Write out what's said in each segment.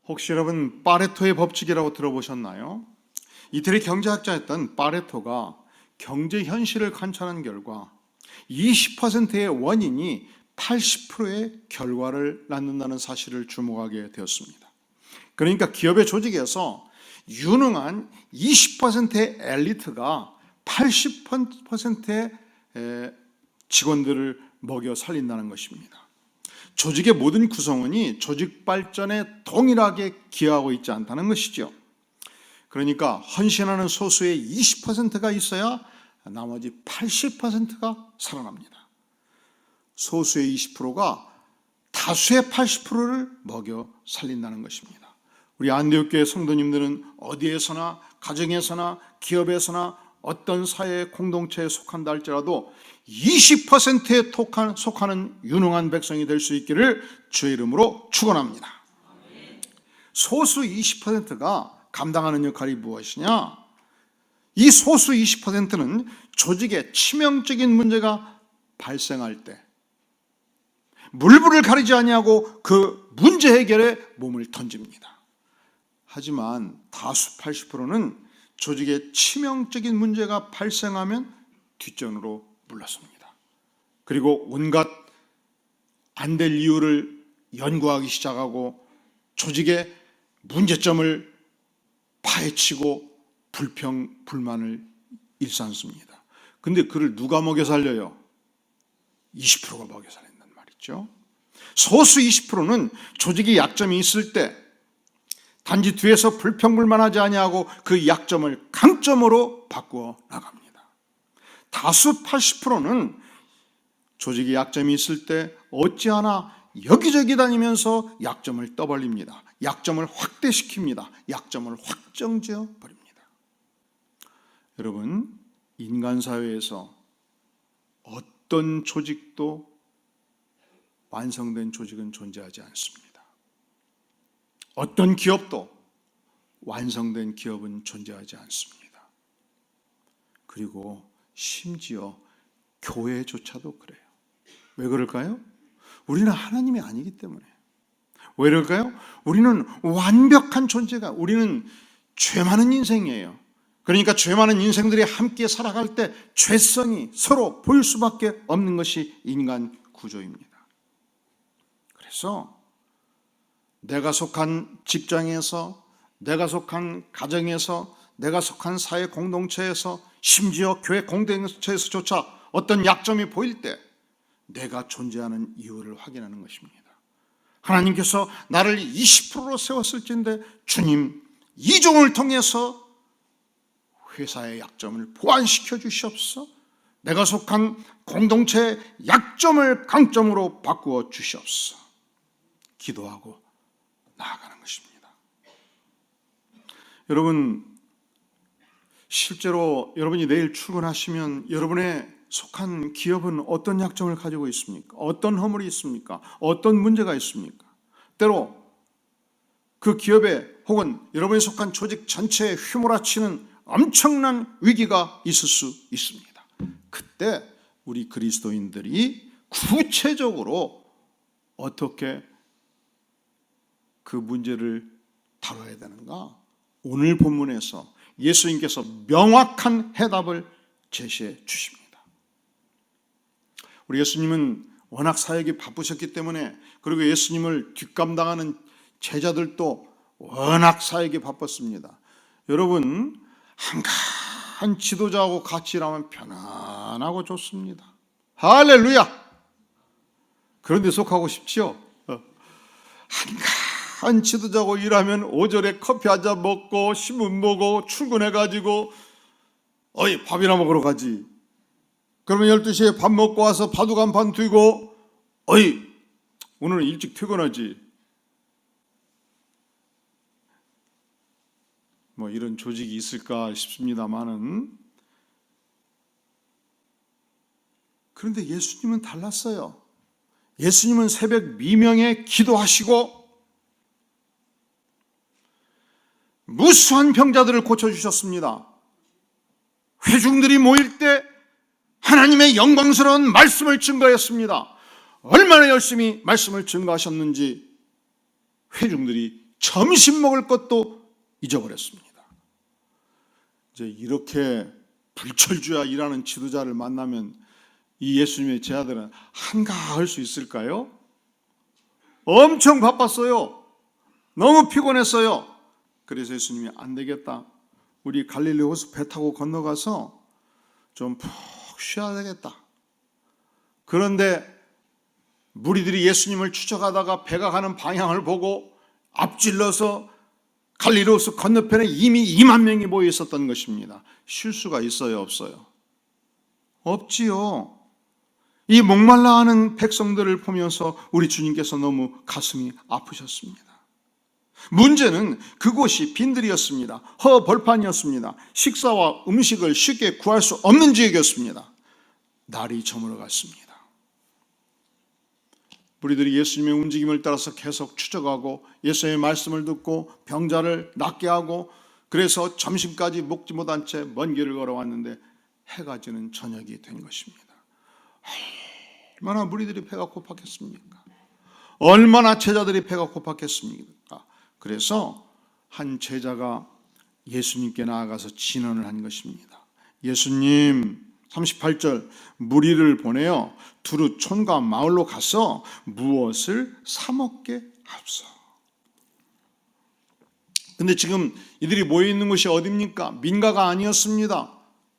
혹시 여러분 파레토의 법칙이라고 들어보셨나요? 이태리 경제학자였던 파레토가 경제 현실을 관찰한 결과 20%의 원인이 80%의 결과를 낳는다는 사실을 주목하게 되었습니다. 그러니까 기업의 조직에서 유능한 20%의 엘리트가 80%의 직원들을 먹여 살린다는 것입니다. 조직의 모든 구성원이 조직 발전에 동일하게 기여하고 있지 않다는 것이죠. 그러니까 헌신하는 소수의 20%가 있어야 나머지 80%가 살아납니다. 소수의 20%가 다수의 80%를 먹여 살린다는 것입니다. 우리 안디옥교회 성도님들은 어디에서나 가정에서나 기업에서나 어떤 사회 공동체에 속한다 할지라도 20%에 속하는 유능한 백성이 될 수 있기를 주의 이름으로 축원합니다. 소수 20%가 감당하는 역할이 무엇이냐? 이 소수 20%는 조직에 치명적인 문제가 발생할 때 물불을 가리지 아니하고 그 문제 해결에 몸을 던집니다. 하지만 다수 80%는 조직에 치명적인 문제가 발생하면 뒷전으로 물러섭니다. 그리고 온갖 안 될 이유를 연구하기 시작하고 조직의 문제점을 파헤치고 불평, 불만을 일삼습니다. 근데 그를 누가 먹여 살려요? 20%가 먹여 살린단 말이죠. 소수 20%는 조직의 약점이 있을 때 단지 뒤에서 불평불만하지 아니하고 그 약점을 강점으로 바꾸어 나갑니다. 다수 80%는 조직의 약점이 있을 때 어찌하나 여기저기 다니면서 약점을 떠벌립니다. 약점을 확대시킵니다. 약점을 확정지어 버립니다. 여러분, 인간 사회에서 어떤 조직도 완성된 조직은 존재하지 않습니다. 어떤 기업도 완성된 기업은 존재하지 않습니다. 그리고 심지어 교회조차도 그래요. 왜 그럴까요? 우리는 하나님이 아니기 때문에. 왜 그럴까요? 우리는 완벽한 존재가, 우리는 죄 많은 인생이에요. 그러니까 죄 많은 인생들이 함께 살아갈 때 죄성이 서로 보일 수밖에 없는 것이 인간 구조입니다. 그래서 내가 속한 직장에서, 내가 속한 가정에서, 내가 속한 사회 공동체에서, 심지어 교회 공동체에서조차 어떤 약점이 보일 때 내가 존재하는 이유를 확인하는 것입니다. 하나님께서 나를 20%로 세웠을진데 주님, 이 종을 통해서 회사의 약점을 보완시켜 주시옵소서. 내가 속한 공동체의 약점을 강점으로 바꾸어 주시옵소서. 기도하고 나아가는 것입니다. 여러분, 실제로 여러분이 내일 출근하시면 여러분의 속한 기업은 어떤 약점을 가지고 있습니까? 어떤 허물이 있습니까? 어떤 문제가 있습니까? 때로 그 기업에 혹은 여러분이 속한 조직 전체에 휘몰아치는 엄청난 위기가 있을 수 있습니다. 그때 우리 그리스도인들이 구체적으로 어떻게 그 문제를 다뤄야 되는가? 오늘 본문에서 예수님께서 명확한 해답을 제시해 주십니다. 우리 예수님은 워낙 사역이 바쁘셨기 때문에, 그리고 예수님을 뒷감당하는 제자들도 워낙 사역이 바빴습니다. 여러분, 한가한 지도자하고 같이 일하면 편안하고 좋습니다. 할렐루야! 그런데 속하고 싶지요? 한가한 지도자하고 일하면 오전에 커피 한 잔 먹고 신문 보고 출근해가지고 어이 밥이나 먹으러 가지. 그러면 12시에 밥 먹고 와서 바둑 한 판 두고 어이 오늘은 일찍 퇴근하지. 뭐 이런 조직이 있을까 싶습니다만은, 그런데 예수님은 달랐어요. 예수님은 새벽 미명에 기도하시고 무수한 병자들을 고쳐주셨습니다. 회중들이 모일 때 하나님의 영광스러운 말씀을 증거했습니다. 얼마나 열심히 말씀을 증거하셨는지 회중들이 점심 먹을 것도 잊어버렸습니다. 이제 이렇게 불철주야 일하는 지도자를 만나면 이 예수님의 제자들은 한가할 수 있을까요? 엄청 바빴어요. 너무 피곤했어요. 그래서 예수님이 안 되겠다. 우리 갈릴리 호수 배 타고 건너가서 좀 푹 쉬어야 되겠다. 그런데 무리들이 예수님을 추적하다가 배가 가는 방향을 보고 앞질러서 갈릴리 호수 건너편에 이미 2만 명이 모여 있었던 것입니다. 쉴 수가 있어요, 없어요? 없지요. 이 목말라 하는 백성들을 보면서 우리 주님께서 너무 가슴이 아프셨습니다. 문제는 그곳이 빈들이었습니다. 허벌판이었습니다. 식사와 음식을 쉽게 구할 수 없는 지역이었습니다. 날이 저물어 갔습니다. 우리들이 예수님의 움직임을 따라서 계속 추적하고 예수님의 말씀을 듣고 병자를 낫게 하고 그래서 점심까지 먹지 못한 채 먼 길을 걸어왔는데 해가 지는 저녁이 된 것입니다. 얼마나 무리들이 배가 고팠겠습니까? 얼마나 제자들이 배가 고팠겠습니까? 그래서 한 제자가 예수님께 나아가서 진언을 한 것입니다. 예수님, 38절, 무리를 보내어 두루 촌과 마을로 가서 무엇을 사 먹게 합소. 근데 지금 이들이 모여 있는 곳이 어디입니까? 민가가 아니었습니다.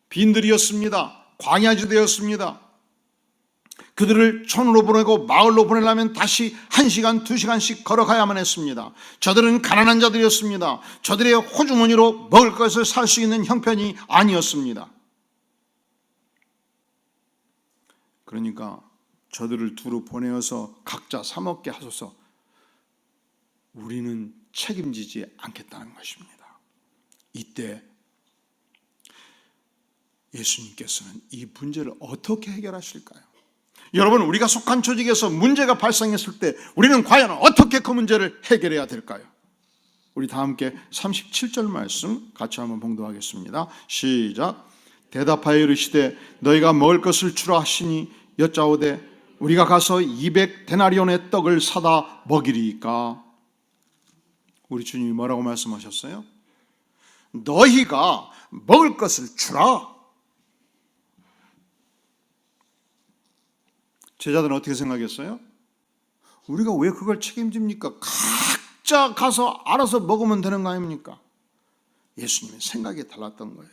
빈들이었습니다. 광야지대였습니다. 그들을 촌으로 보내고 마을로 보내려면 다시 1시간, 2시간씩 걸어가야만 했습니다. 저들은 가난한 자들이었습니다. 저들의 호주머니로 먹을 것을 살 수 있는 형편이 아니었습니다. 그러니까 저들을 두루 보내어서 각자 사 먹게 하소서. 우리는 책임지지 않겠다는 것입니다. 이때 예수님께서는 이 문제를 어떻게 해결하실까요? 여러분, 우리가 속한 조직에서 문제가 발생했을 때 우리는 과연 어떻게 그 문제를 해결해야 될까요? 우리 다 함께 37절 말씀 같이 한번 봉독하겠습니다. 시작. 대답하여 이르시되 너희가 먹을 것을 주라 하시니 여짜오되 우리가 가서 200데나리온의 떡을 사다 먹이리이까. 우리 주님이 뭐라고 말씀하셨어요? 너희가 먹을 것을 주라. 제자들은 어떻게 생각했어요? 우리가 왜 그걸 책임집니까? 각자 가서 알아서 먹으면 되는 거 아닙니까? 예수님의 생각이 달랐던 거예요.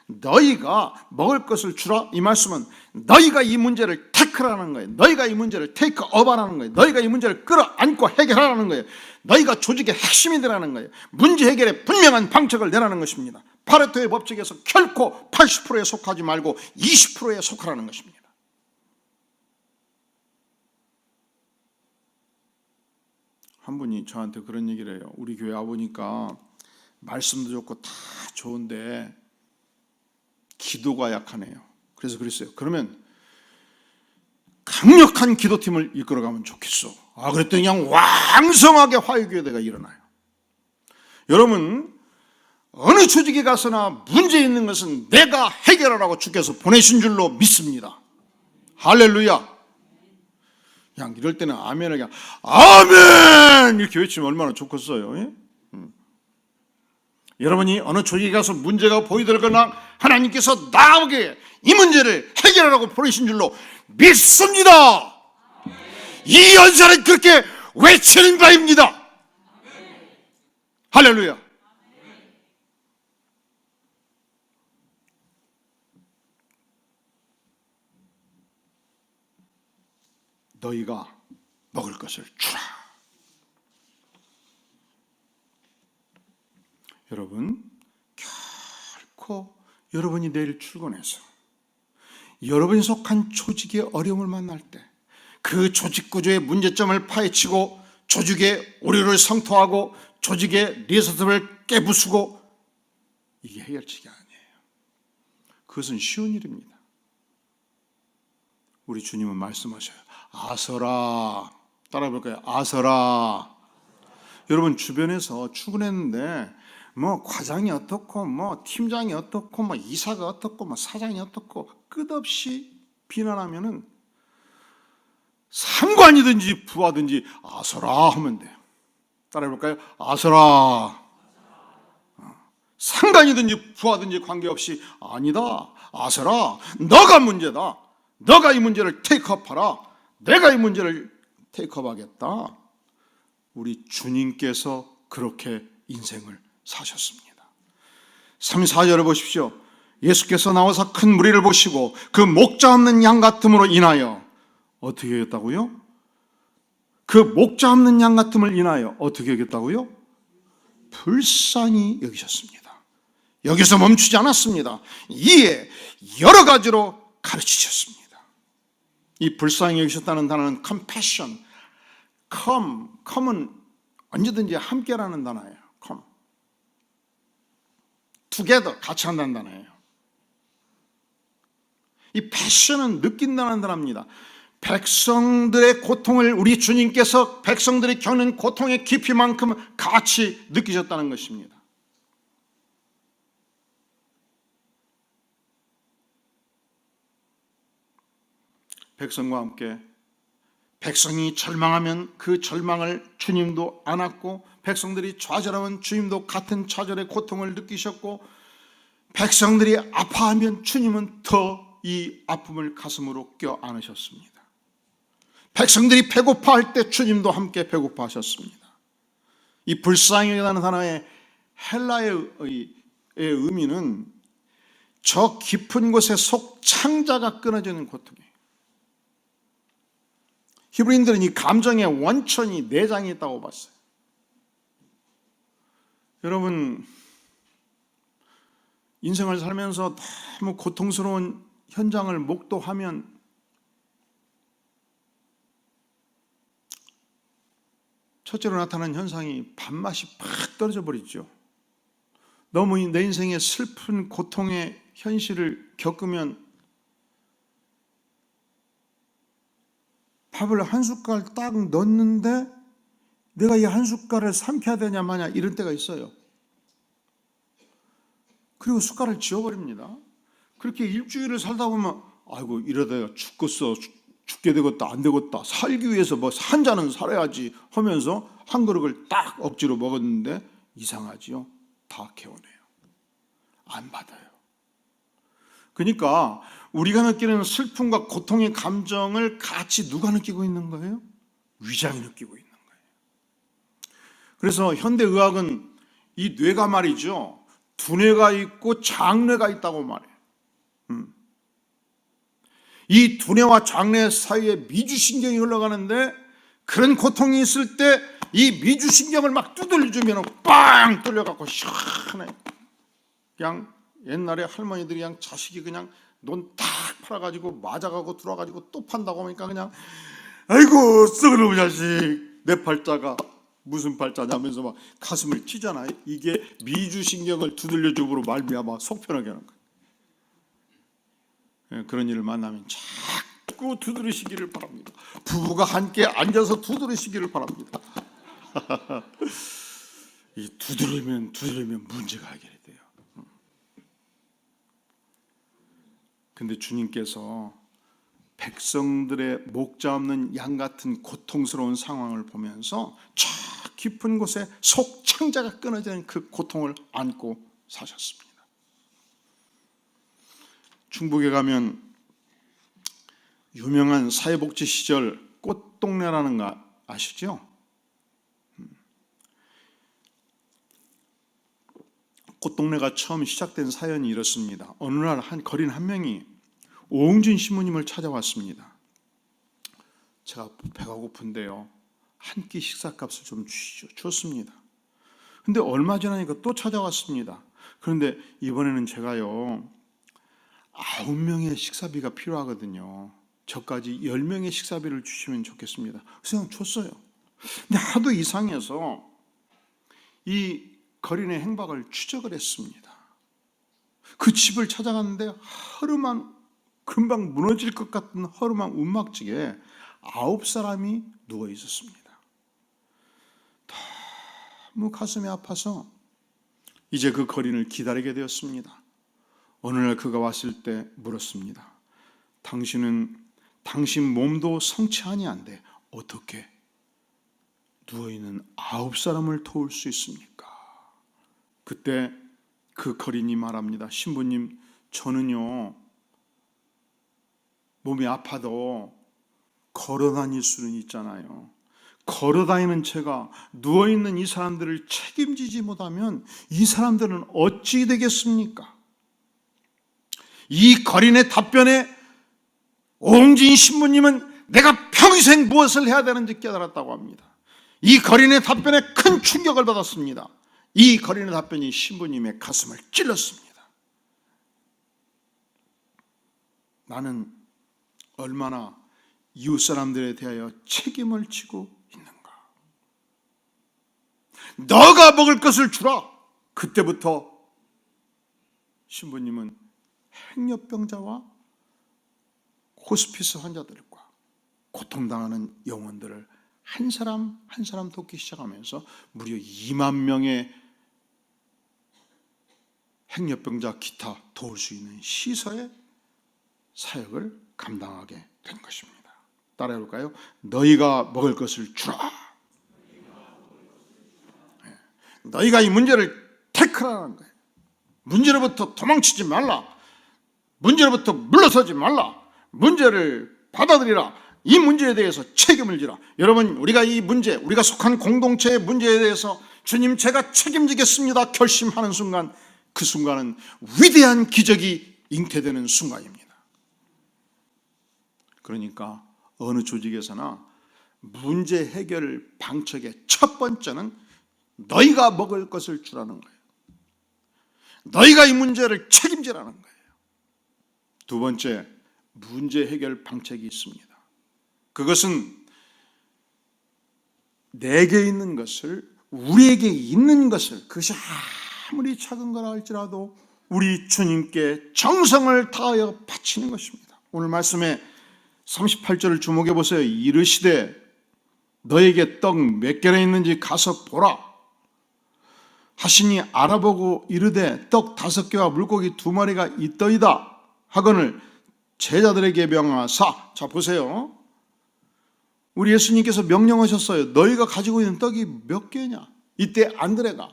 너희가 먹을 것을 주라, 이 말씀은 너희가 이 문제를 태클하는 거예요. 너희가 이 문제를 테이크업하라는 거예요. 너희가 이 문제를 끌어안고 해결하라는 거예요. 너희가 조직의 핵심이 되라는 거예요. 문제 해결에 분명한 방책을 내라는 것입니다. 파레토의 법칙에서 결코 80%에 속하지 말고 20%에 속하라는 것입니다. 한 분이 저한테 그런 얘기를 해요. 우리 교회 와보니까 말씀도 좋고 다 좋은데 기도가 약하네요. 그래서 그랬어요. 그러면 강력한 기도팀을 이끌어가면 좋겠어. 그랬더니 그냥 왕성하게 화요교회가 일어나요. 여러분, 어느 조직에 가서나 문제 있는 것은 내가 해결하라고 주께서 보내신 줄로 믿습니다. 할렐루야. 그냥 이럴 때는 아멘을 그냥 아멘 이렇게 외치면 얼마나 좋겠어요. 예? 여러분이 어느 조직에 가서 문제가 보이더라거나 하나님께서 나에게 이 문제를 해결하라고 보내신 줄로 믿습니다. 이 연설은 그렇게 외치는 바입니다. 할렐루야. 너희가 먹을 것을 주라. 여러분, 결코 여러분이 내일 출근해서 여러분이 속한 조직의 어려움을 만날 때 그 조직 구조의 문제점을 파헤치고 조직의 오류를 성토하고 조직의 리서트를 깨부수고 이게 해결책이 아니에요. 그것은 쉬운 일입니다. 우리 주님은 말씀하셔요. 아서라. 따라 해볼까요? 아서라. 여러분, 주변에서 출근했는데 뭐 과장이 어떻고 뭐 팀장이 어떻고 뭐 이사가 어떻고 뭐 사장이 어떻고 끝없이 비난하면은 상관이든지 부하든지 아서라 하면 돼요. 따라해볼까요? 아서라. 상관이든지 부하든지 관계없이 아니다. 아서라. 너가 문제다. 너가 이 문제를 테이크업하라. 내가 이 문제를 테이크업하겠다. 우리 주님께서 그렇게 인생을 사셨습니다. 3, 4절을 보십시오. 예수께서 나와서 큰 무리를 보시고 그 목자 없는 양 같음으로 인하여 어떻게 하겠다고요? 그 목자 없는 양 같음을 인하여 어떻게 하겠다고요? 불쌍히 여기셨습니다. 여기서 멈추지 않았습니다. 이에 여러 가지로 가르치셨습니다. 이 불쌍히 여기셨다는 단어는 compassion, come은 언제든지 함께라는 단어예요. come, together, 같이 한다는 단어예요. 이 passion은 느낀다는 단어입니다. 백성들의 고통을 우리 주님께서 백성들이 겪는 고통의 깊이만큼 같이 느끼셨다는 것입니다. 백성과 함께 백성이 절망하면 그 절망을 주님도 안았고, 백성들이 좌절하면 주님도 같은 좌절의 고통을 느끼셨고, 백성들이 아파하면 주님은 더 이 아픔을 가슴으로 껴안으셨습니다. 백성들이 배고파할 때 주님도 함께 배고파하셨습니다. 이 불쌍히라는 단어의 헬라의 의미는 저 깊은 곳에 속 창자가 끊어지는 고통이에요. 히브리인들은 이 감정의 원천이 내장이 있다고 봤어요. 여러분, 인생을 살면서 너무 고통스러운 현장을 목도하면 첫째로 나타나는 현상이 밥맛이 팍 떨어져 버리죠. 너무 내 인생의 슬픈 고통의 현실을 겪으면 밥을 한 숟갈 딱 넣었는데 내가 이 한 숟갈을 삼켜야 되냐 마냐 이런 때가 있어요. 그리고 숟갈을 지워버립니다. 그렇게 일주일을 살다 보면 아이고 이러다가 죽게 되겠다 안 되겠다, 살기 위해서 뭐 한 잔은 살아야지 하면서 한 그릇을 딱 억지로 먹었는데 이상하지요. 다 개운해요. 안 받아요. 그러니까 우리가 느끼는 슬픔과 고통의 감정을 같이 누가 느끼고 있는 거예요? 위장이 느끼고 있는 거예요. 그래서 현대의학은 이 뇌가 말이죠, 두뇌가 있고 장뇌가 있다고 말해요. 이 두뇌와 장뇌 사이에 미주신경이 흘러가는데, 그런 고통이 있을 때 이 미주신경을 막 두들려주면 빵 뚫려갖고 시원해. 그냥 옛날에 할머니들이 그냥 자식이 그냥 논 딱 팔아가지고 맞아가고 들어와가지고 또 판다고 하니까 그냥 아이고 썩은 놈 자식, 내 팔자가 무슨 팔자냐면서 막 가슴을 찌잖아요. 이게 미주신경을 두들려줌으로 말미암아 속 편하게 하는 거예요. 그런 일을 만나면 자꾸 두드리시기를 바랍니다. 부부가 함께 앉아서 두드리시기를 바랍니다. 이 두드리면 문제가 해결이 돼요. 근데 주님께서 백성들의 목자 없는 양 같은 고통스러운 상황을 보면서 저 깊은 곳에 속 창자가 끊어지는 그 고통을 안고 사셨습니다. 중국에 가면 유명한 사회복지 시절 꽃동네라는 거 아시죠? 꽃동네가 처음 시작된 사연이 이렇습니다. 어느 날 한 거린 한 명이 오응진 신부님을 찾아왔습니다. 제가 배가 고픈데요, 한 끼 식사값을 좀 주시죠. 줬습니다. 근데 얼마 지나니까 또 찾아왔습니다. 그런데 이번에는 제가요 9명의 식사비가 필요하거든요. 저까지 10명의 식사비를 주시면 좋겠습니다. 그래서 그냥 줬어요. 근데 하도 이상해서 이 거린의 행방을 추적을 했습니다. 그 집을 찾아갔는데 허름한, 금방 무너질 것 같은 허름한 운막직에 9사람이 누워 있었습니다. 너무 가슴이 아파서 이제 그 거린을 기다리게 되었습니다. 어느 날 그가 왔을 때 물었습니다. 당신 몸도 성치 아니한데 어떻게 누워있는 9사람을 도울 수 있습니까? 그때 그 거린이 말합니다. 신부님, 저는요 몸이 아파도 걸어 다닐 수는 있잖아요. 걸어 다니는 제가 누워있는 이 사람들을 책임지지 못하면 이 사람들은 어찌 되겠습니까? 이 거린의 답변에 옹진 신부님은 내가 평생 무엇을 해야 되는지 깨달았다고 합니다. 이 거린의 답변에 큰 충격을 받았습니다. 이 거린의 답변이 신부님의 가슴을 찔렀습니다. 나는 얼마나 이웃 사람들에 대하여 책임을 지고 있는가. 너가 먹을 것을 주라. 그때부터 신부님은 행렬병자와 호스피스 환자들과 고통당하는 영혼들을 한 사람 한 사람 돕기 시작하면서 무려 2만 명의 행렬병자 기타 도울 수 있는 시설의 사역을 감당하게 된 것입니다. 따라해 볼까요? 너희가 먹을 것을 주라. 너희가 이 문제를 태클하라는 거예요. 문제로부터 도망치지 말라. 문제로부터 물러서지 말라. 문제를 받아들이라. 이 문제에 대해서 책임을 지라. 여러분, 우리가 이 문제, 우리가 속한 공동체의 문제에 대해서 주님 제가 책임지겠습니다 결심하는 순간, 그 순간은 위대한 기적이 잉태되는 순간입니다. 그러니까 어느 조직에서나 문제 해결 방책의 첫 번째는 너희가 먹을 것을 주라는 거예요. 너희가 이 문제를 책임지라는 거예요. 두 번째, 문제 해결 방책이 있습니다. 그것은 내게 있는 것을, 우리에게 있는 것을, 그것이 아무리 작은 거라 할지라도 우리 주님께 정성을 다하여 바치는 것입니다. 오늘 말씀에 38절을 주목해 보세요. 이르시되 너에게 떡 몇 개나 있는지 가서 보라 하시니 알아보고 이르되 떡 5개와 물고기 2마리가 있더이다 하거늘 제자들에게 명하사. 자 보세요. 우리 예수님께서 명령하셨어요. 너희가 가지고 있는 떡이 몇 개냐? 이때 안드레가,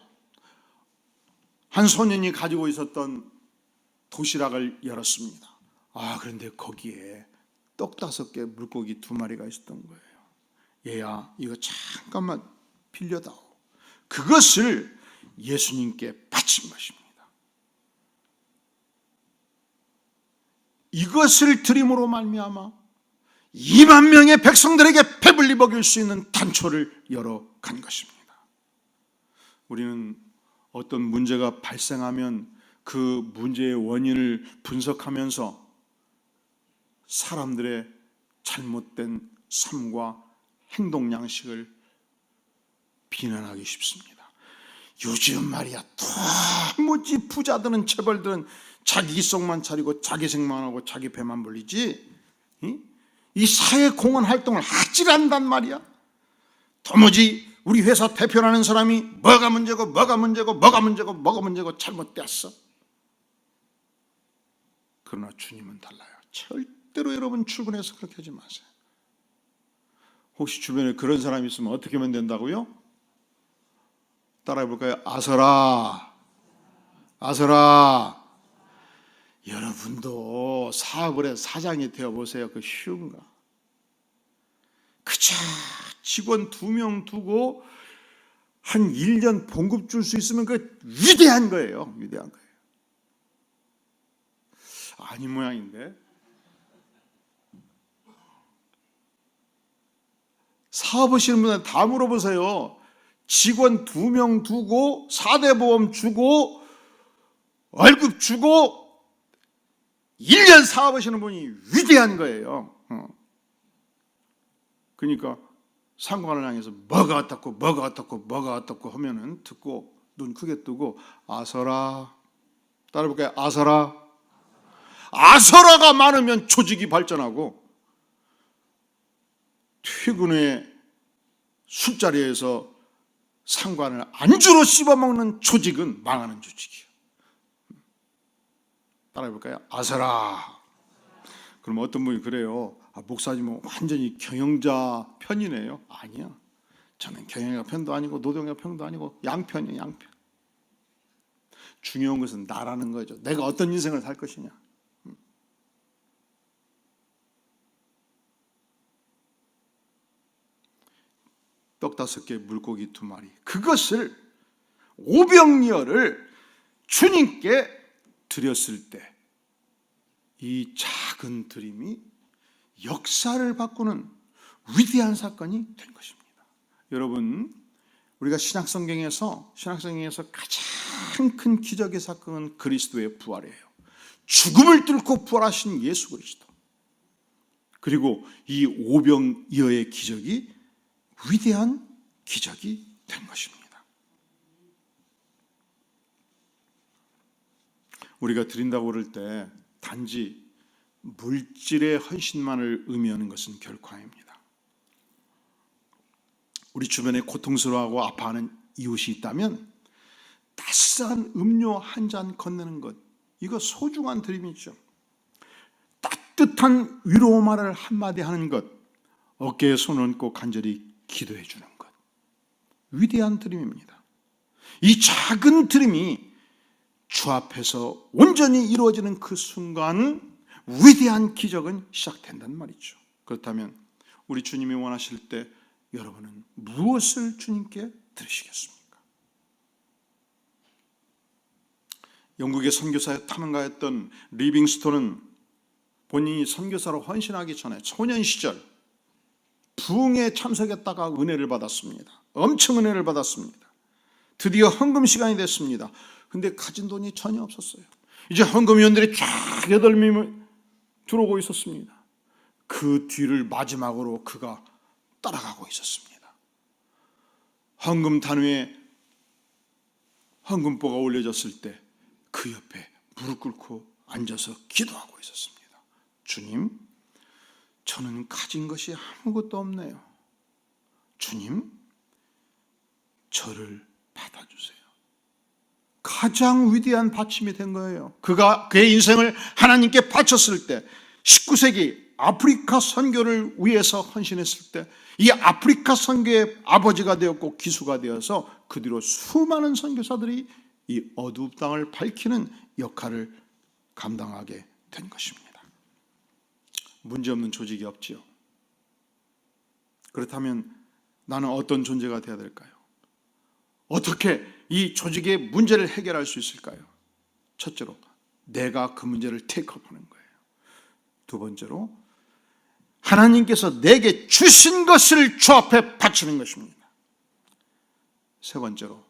한 소년이 가지고 있었던 도시락을 열었습니다. 그런데 거기에 떡 5개, 물고기 2마리가 있었던 거예요. 얘야, 이거 잠깐만 빌려다오. 그것을 예수님께 바친 것입니다. 이것을 드림으로 말미암아 2만 명의 백성들에게 배불리 먹일 수 있는 단초를 열어간 것입니다. 우리는 어떤 문제가 발생하면 그 문제의 원인을 분석하면서 사람들의 잘못된 삶과 행동 양식을 비난하기 쉽습니다. 요즘 말이야, 도무지 부자들은, 체벌들은 자기 속만 차리고 자기 생만 하고 자기 배만 불리지, 이 사회 공헌 활동을 하질 않단 말이야. 도무지 우리 회사 대표라는 사람이 뭐가 문제고 뭐가 문제고 뭐가 문제고 뭐가 문제고 잘못됐어. 그러나 주님은 달라요. 절대로 여러분 출근해서 그렇게 하지 마세요. 혹시 주변에 그런 사람이 있으면 어떻게 하면 된다고요? 따라해 볼까요? 아서라, 아서라. 여러분도 사업을 해서 사장이 되어보세요. 그 쉬운가? 그저 직원 2명 두고 한 1년 봉급 줄 수 있으면 그 위대한 거예요. 위대한 거예요. 아닌 모양인데. 사업하시는 분들 다 물어보세요. 직원 2명 두고 4대 보험 주고 월급 주고 1년 사업하시는 분이 위대한 거예요. 그러니까 상관을 향해서 뭐가 어떻고 뭐가 어떻고 뭐가 어떻고 하면은 듣고 눈 크게 뜨고 아서라. 따라해볼까요? 아서라. 아서라가 많으면 조직이 발전하고, 퇴근 후에 술자리에서 상관을 안주로 씹어먹는 조직은 망하는 조직이에요. 따라해볼까요? 아서라. 그럼 어떤 분이 그래요. 목사님은 완전히 경영자 편이네요. 아니야. 저는 경영의 편도 아니고 노동의 편도 아니고 양편이에요, 양편. 중요한 것은 나라는 거죠. 내가 어떤 인생을 살 것이냐. 떡 5개, 물고기 2마리. 그것을 오병이어를 주님께 드렸을 때 이 작은 드림이 역사를 바꾸는 위대한 사건이 된 것입니다. 여러분, 우리가 신약성경에서 가장 큰 기적의 사건은 그리스도의 부활이에요. 죽음을 뚫고 부활하신 예수 그리스도. 그리고 이 오병이어의 기적이 위대한 기적이 된 것입니다. 우리가 드린다고 그럴 때 단지 물질의 헌신만을 의미하는 것은 결코 아닙니다. 우리 주변에 고통스러워하고 아파하는 이웃이 있다면 따스한 음료 한 잔 건네는 것, 이거 소중한 드림이죠. 따뜻한 위로 말을 한마디 하는 것, 어깨에 손을 얹고 간절히 기도해 주는 것, 위대한 드림입니다. 이 작은 드림이 주 앞에서 온전히 이루어지는 그 순간 위대한 기적은 시작된단 말이죠. 그렇다면 우리 주님이 원하실 때 여러분은 무엇을 주님께 드리시겠습니까? 영국의 선교사에 탐험가였던 리빙스톤은 본인이 선교사로 헌신하기 전에 소년 시절 부흥에 참석했다가 은혜를 받았습니다. 엄청 은혜를 받았습니다. 드디어 헌금 시간이 됐습니다. 근데 가진 돈이 전혀 없었어요. 이제 헌금위원들이 쫙 8명이 들어오고 있었습니다. 그 뒤를 마지막으로 그가 따라가고 있었습니다. 헌금 단위에 헌금보가 올려졌을 때 그 옆에 무릎 꿇고 앉아서 기도하고 있었습니다. 주님, 저는 가진 것이 아무것도 없네요. 주님, 저를 받아주세요. 가장 위대한 바침이 된 거예요. 그가 그의 인생을 하나님께 바쳤을 때, 19세기 아프리카 선교를 위해서 헌신했을 때 이 아프리카 선교의 아버지가 되었고 기수가 되어서 그 뒤로 수많은 선교사들이 이 어두운 땅을 밝히는 역할을 감당하게 된 것입니다. 문제없는 조직이 없지요. 그렇다면 나는 어떤 존재가 되어야 될까요? 어떻게 이 조직의 문제를 해결할 수 있을까요? 첫째로, 내가 그 문제를 테이크업하는 거예요. 두 번째로, 하나님께서 내게 주신 것을 주 앞에 바치는 것입니다. 세 번째로,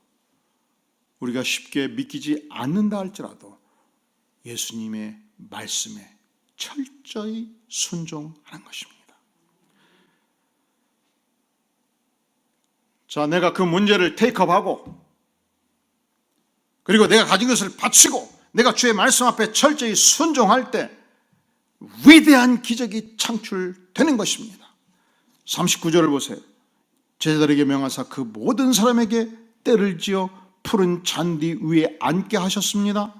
우리가 쉽게 믿기지 않는다 할지라도 예수님의 말씀에 철저히 순종하는 것입니다. 자, 내가 그 문제를 테이크업하고 그리고 내가 가진 것을 바치고 내가 주의 말씀 앞에 철저히 순종할 때 위대한 기적이 창출되는 것입니다. 39절을 보세요. 제자들에게 명하사 그 모든 사람에게 때를 지어 푸른 잔디 위에 앉게 하셨습니다.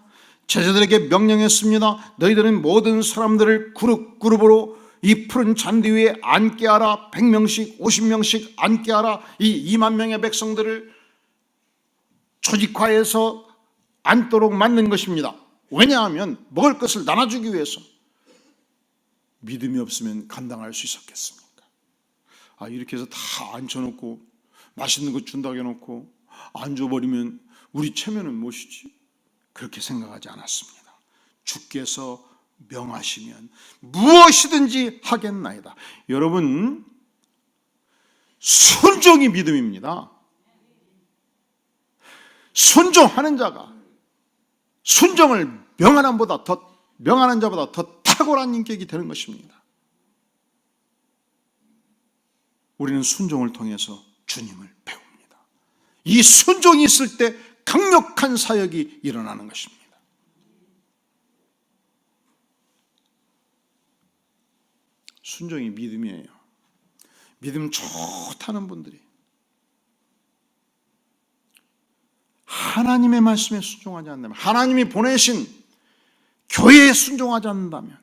제자들에게 명령했습니다. 너희들은 모든 사람들을 그룹으로 이 푸른 잔디 위에 앉게 하라. 100명씩 50명씩 앉게 하라. 이 2만 명의 백성들을 조직화해서 앉도록 만든 것입니다. 왜냐하면 먹을 것을 나눠주기 위해서. 믿음이 없으면 감당할 수 있었겠습니까? 이렇게 해서 다 앉혀놓고 맛있는 거 준다고 해놓고 안 줘버리면 우리 체면은 무엇이지? 그렇게 생각하지 않았습니다. 주께서 명하시면 무엇이든지 하겠나이다. 여러분, 순종이 믿음입니다. 순종하는 자가 순종을 명하는 자보다 더 탁월한 인격이 되는 것입니다. 우리는 순종을 통해서 주님을 배웁니다. 이 순종이 있을 때 강력한 사역이 일어나는 것입니다. 순종이 믿음이에요. 믿음 좋다는 분들이 하나님의 말씀에 순종하지 않는다면, 하나님이 보내신 교회에 순종하지 않는다면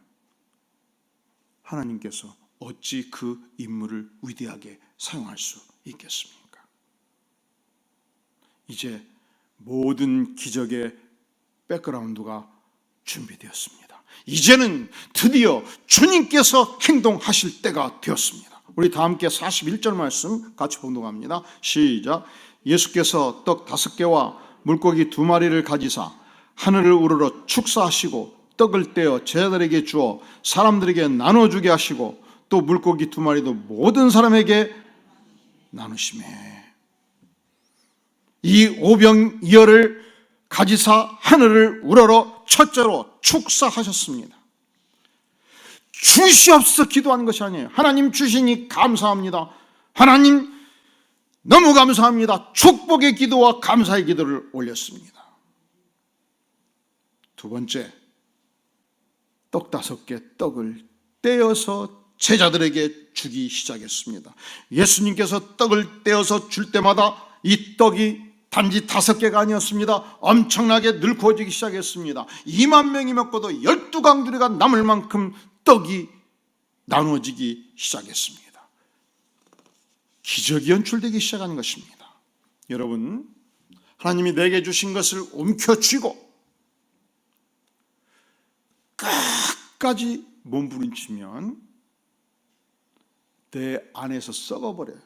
하나님께서 어찌 그 인물을 위대하게 사용할 수 있겠습니까? 이제 모든 기적의 백그라운드가 준비되었습니다. 이제는 드디어 주님께서 행동하실 때가 되었습니다. 우리 다 함께 41절 말씀 같이 봉독합니다. 시작. 예수께서 떡 5개와 물고기 2마리를 가지사 하늘을 우러러 축사하시고 떡을 떼어 제자들에게 주어 사람들에게 나눠주게 하시고 또 물고기 2마리도 모든 사람에게 나누시매. 이 오병이어를 가지사 하늘을 우러러 첫째로 축사하셨습니다. 주시옵소서 기도하는 것이 아니에요. 하나님 주시니 감사합니다. 하나님 너무 감사합니다. 축복의 기도와 감사의 기도를 올렸습니다. 두 번째, 떡 5개 떡을 떼어서 제자들에게 주기 시작했습니다. 예수님께서 떡을 떼어서 줄 때마다 이 떡이 단지 5개가 아니었습니다. 엄청나게 늘고지기 시작했습니다. 2만 명이 먹고도 12강들이가 남을 만큼 떡이 나누어지기 시작했습니다. 기적이 연출되기 시작하는 것입니다. 여러분, 하나님이 내게 주신 것을 움켜쥐고 끝까지 몸부림치면 내 안에서 썩어버려요.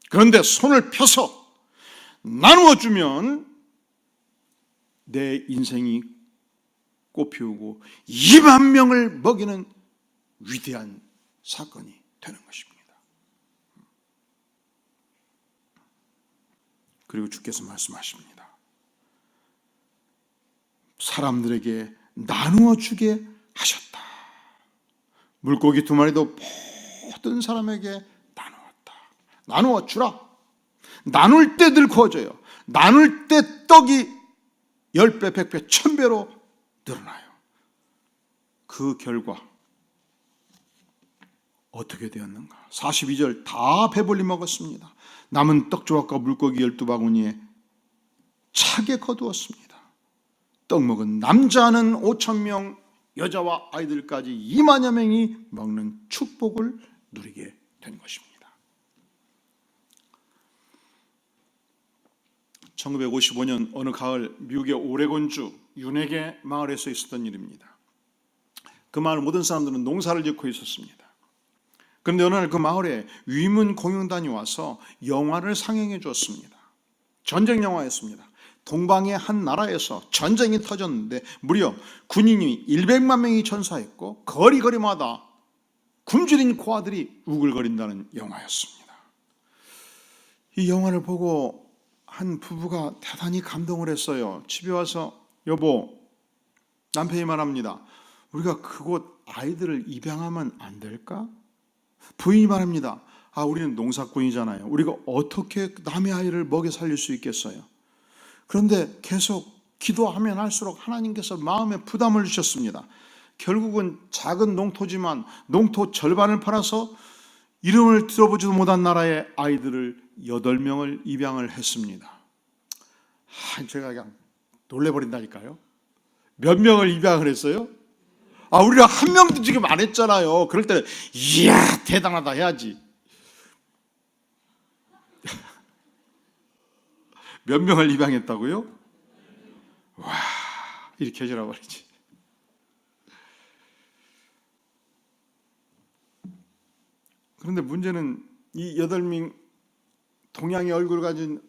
그런데 손을 펴서 나누어주면 내 인생이 꽃피우고 2만 명을 먹이는 위대한 사건이 되는 것입니다. 그리고 주께서 말씀하십니다. 사람들에게 나누어 주게 하셨다. 물고기 2마리도 모든 사람에게 나누었다. 나누어 주라. 나눌 때 늘 구워져요. 나눌 때 떡이 10배, 100배, 1000배로 늘어나요. 그 결과 어떻게 되었는가? 42절 다 배불리 먹었습니다. 남은 떡 조각과 물고기 12바구니에 차게 거두었습니다. 떡 먹은 남자는 5,000명, 여자와 아이들까지 2만여 명이 먹는 축복을 누리게 된 것입니다. 1955년 어느 가을 미국의 오레곤주 윤핵의 마을에서 있었던 일입니다. 그 마을 모든 사람들은 농사를 짓고 있었습니다. 그런데 어느 날 그 마을에 위문 공연단이 와서 영화를 상영해 주었습니다. 전쟁 영화였습니다. 동방의 한 나라에서 전쟁이 터졌는데 무려 군인이 100만 명이 전사했고 거리거리마다 굶주린 고아들이 우글거린다는 영화였습니다. 이 영화를 보고 한 부부가 대단히 감동을 했어요. 집에 와서 여보, 남편이 말합니다. 우리가 그곳 아이들을 입양하면 안 될까? 부인이 말합니다. 우리는 농사꾼이잖아요. 우리가 어떻게 남의 아이를 먹여 살릴 수 있겠어요? 그런데 계속 기도하면 할수록 하나님께서 마음에 부담을 주셨습니다. 결국은 작은 농토지만 농토 절반을 팔아서 이름을 들어보지도 못한 나라의 아이들을 8명을 입양을 했습니다. 제가 그냥 놀래버린다니까요. 몇 명을 입양을 했어요? 우리가 한 명도 지금 안 했잖아요. 그럴 때는 이야 대단하다 해야지. 몇 명을 입양했다고요? 와, 이렇게 해주라 버리지. 그런데 문제는 이 8명 동양의 얼굴을 가진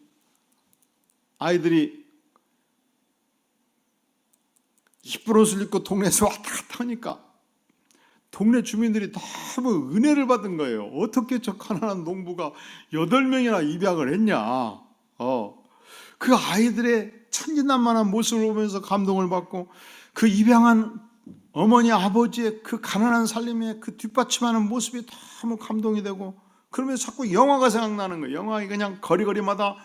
아이들이 이쁜 옷을 입고 동네에서 왔다 갔다 하니까 동네 주민들이 너무 은혜를 받은 거예요. 어떻게 저 가난한 농부가 8명이나 입양을 했냐. 그 아이들의 천진난만한 모습을 보면서 감동을 받고 그 입양한 어머니 아버지의 그 가난한 살림에 그 뒷받침하는 모습이 너무 감동이 되고 그러면서 자꾸 영화가 생각나는 거예요. 영화에 그냥 거리거리마다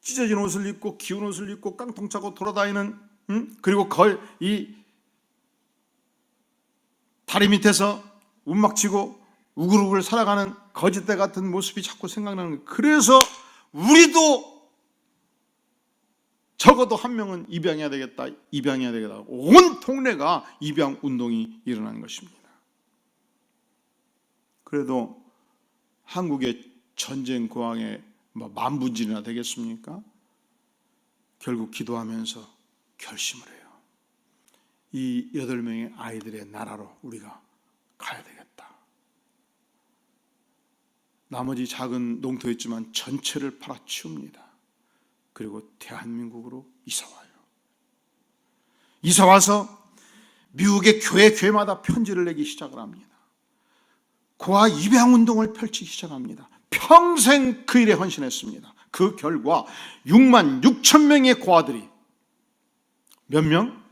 찢어진 옷을 입고 기운 옷을 입고 깡통 차고 돌아다니는 그리고 이 다리 밑에서 움막치고 우글우글 살아가는 거짓대 같은 모습이 자꾸 생각나는 거예요. 그래서 우리도 적어도 한 명은 입양해야 되겠다. 온 동네가 입양 운동이 일어나는 것입니다. 그래도 한국의 전쟁 고항에 만분질이나 되겠습니까? 결국 기도하면서 결심을 해요. 이 8명의 아이들의 나라로 우리가 가야 되겠다. 나머지 작은 농토였지만 전체를 팔아치웁니다. 그리고 대한민국으로 이사와요. 이사와서 미국의 교회마다 편지를 내기 시작을 합니다. 고아 입양운동을 펼치기 시작합니다. 평생 그 일에 헌신했습니다. 그 결과 6만 6천 명의 고아들이 몇 명?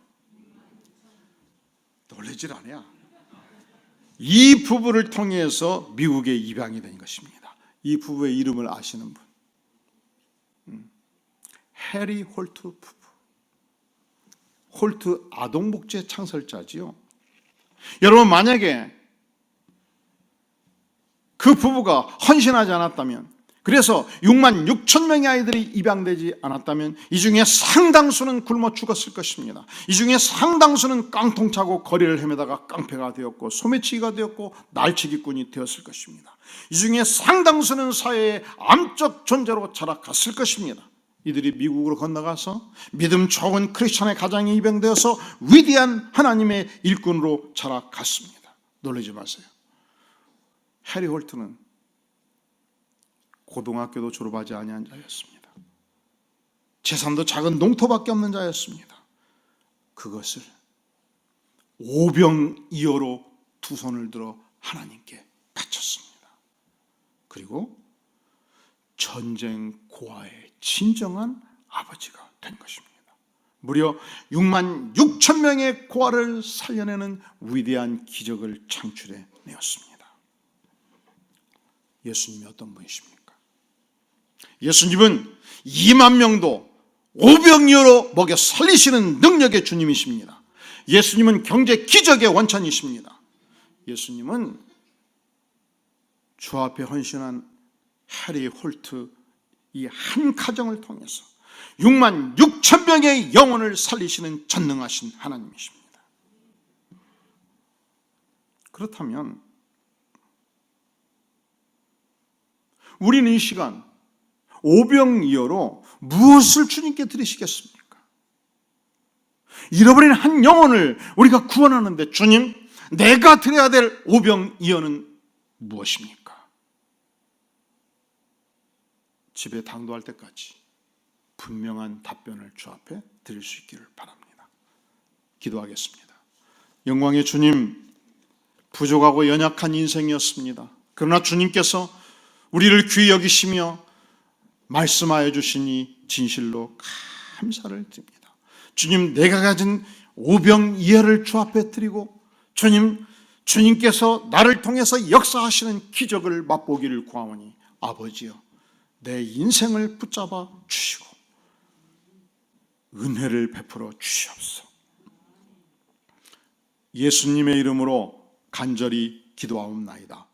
놀라질 않아요. 이 부부를 통해서 미국에 입양이 된 것입니다. 이 부부의 이름을 아시는 분? 해리 홀트 부부. 홀트 아동복지의 창설자지요. 여러분, 만약에 그 부부가 헌신하지 않았다면, 그래서 6만 6천 명의 아이들이 입양되지 않았다면 이 중에 상당수는 굶어 죽었을 것입니다. 이 중에 상당수는 깡통차고 거리를 헤매다가 깡패가 되었고 소매치기가 되었고 날치기꾼이 되었을 것입니다. 이 중에 상당수는 사회의 암적 존재로 자라갔을 것입니다. 이들이 미국으로 건너가서 믿음 좋은 크리스천의 가정에 입양되어서 위대한 하나님의 일꾼으로 자라갔습니다. 놀라지 마세요. 해리 홀트는 고등학교도 졸업하지 아니한 자였습니다. 재산도 작은 농토밖에 없는 자였습니다. 그것을 오병이어로 두 손을 들어 하나님께 바쳤습니다. 그리고 전쟁 고아의 진정한 아버지가 된 것입니다. 무려 6만 6천 명의 고아를 살려내는 위대한 기적을 창출해 내었습니다. 예수님이 어떤 분이십니까? 예수님은 2만 명도 오병이어로 먹여 살리시는 능력의 주님이십니다. 예수님은 경제 기적의 원천이십니다. 예수님은 주 앞에 헌신한 해리 홀트 이 한 가정을 통해서 6만 6천 명의 영혼을 살리시는 전능하신 하나님이십니다. 그렇다면 우리는 이 시간 오병이어로 무엇을 주님께 드리시겠습니까? 잃어버린 한 영혼을 우리가 구원하는데 주님, 내가 드려야 될 오병이어는 무엇입니까? 집에 당도할 때까지 분명한 답변을 주 앞에 드릴 수 있기를 바랍니다. 기도하겠습니다. 영광의 주님, 부족하고 연약한 인생이었습니다. 그러나 주님께서 우리를 귀히 여기시며 말씀하여 주시니 진실로 감사를 드립니다. 주님, 내가 가진 오병이어를 주 앞에 드리고 주님께서 나를 통해서 역사하시는 기적을 맛보기를 구하오니 아버지여, 내 인생을 붙잡아 주시고 은혜를 베풀어 주시옵소서. 예수님의 이름으로 간절히 기도하옵나이다.